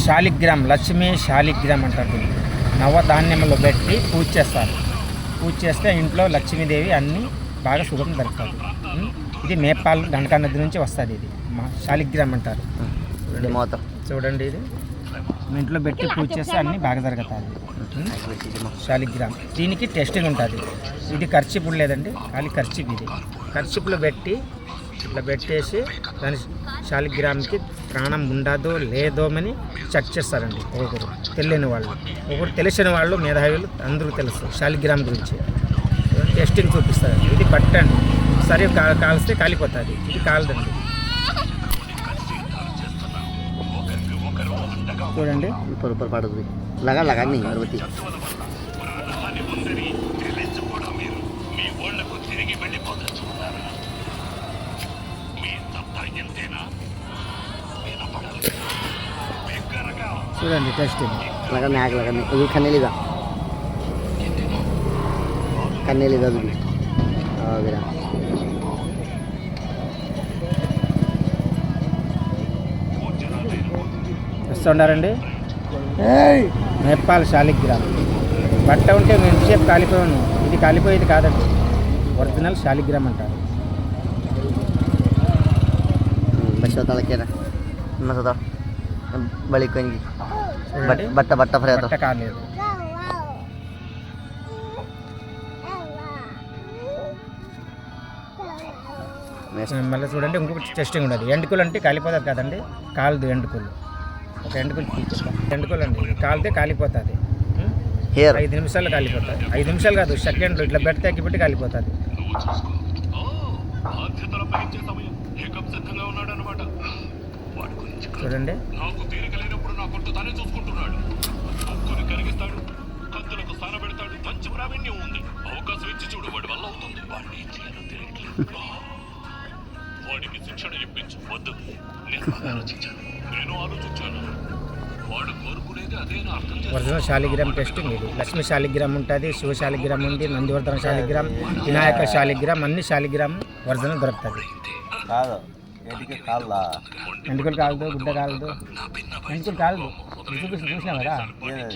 శాలిగ్రామ్, లక్ష్మీ శాలిగ్రామ్ అంటారు దీన్ని. నవధాన్యములు పెట్టి పూజ చేస్తారు. పూజ చేస్తే ఇంట్లో లక్ష్మీదేవి అన్నీ బాగా సుఖం దొరుకుతుంది. ఇది నేపాల్ గంగా నది నుంచి వస్తుంది. ఇది శాలిగ్రామ్ అంటారు. చూడండి, ఇది మీ ఇంట్లో పెట్టి పూజ చేస్తే అన్నీ బాగా జరుగుతాయి. శాలిగ్రామ్ దీనికి టెస్టింగ్ ఉంటుంది. ఇది ఖర్చీపు లేదండి, ఖాళీ ఖర్చీపు. ఇది ఖర్చీపులో పెట్టి ఇట్లా పెట్టేసి దాని శాలిగ్రామ్కి ప్రాణం ఉండదో లేదో అని చెక్ చేస్తారండి. ఒకరు తెలియని వాళ్ళు, ఒకరు తెలిసిన వాళ్ళు, మేధావులు అందరూ తెలుసు శాలిగ్రామ్ గురించి. టెస్టింగ్ చూపిస్తారు. ఇది పట్టండి, సరే కాల్స్తే కాలిపోతుంది. ఇది కాలదండి. చూడండి, పడుతుంది లగా నీ అరవతి. చూడండి టెస్టింగ్ लगाने आग लगाने ये खाने लेगा तुझे मेरा వస్తుండారండి. నేపాల్ శాలిగ్రామ్ బట్ట ఉంటే ఎంతసేపు కాలిపోయాను. ఇది కాలిపోయేది కాదండి, ఒరిజినల్ శాలిగ్రామ్ అంటారు. బట్ట బట్ట కాలేదు. మళ్ళీ చూడండి, ఇంకొకటి టెస్టింగ్ ఉండదు. ఎండుకులు అంటే కాలిపోతుంది కదండి, కాలదు. ఎండుకులు ఒక ఎండుకులు తీసేస్తాం. ఎండుకులు అండి కాలితే కాలిపోతుంది. 5 నిమిషాలు కాలిపోతుంది. 5 నిమిషాలు కాదు, సెకండ్లు. ఇట్లా పెడితే అగ్గిపెట్టి కాలిపోతుంది. చూడండి, వాడికి శిక్షణ ఇప్పించు. వద్దు, నేను ఆలోచించాను. వాడు కోరుకునేది అదే నా అర్థం. ఒరిజినల్ శాలిగ్రామ్ టెస్టింగ్ ఇది. లక్ష్మీ శాలిగ్రామ్ ఉంటుంది, శివ శాలిగ్రామ్ ఉంది, నందివర్ధన శాలిగ్రామ్, వినాయక శాలిగ్రామ్, అన్ని శాలిగ్రామ్ ఒరిజినల్ దొరుకుతుంది. ఎండుకలు కాలదు, గుడ్డ కాలదు, ఎండుకలు కాలదు. చూసినా కదా.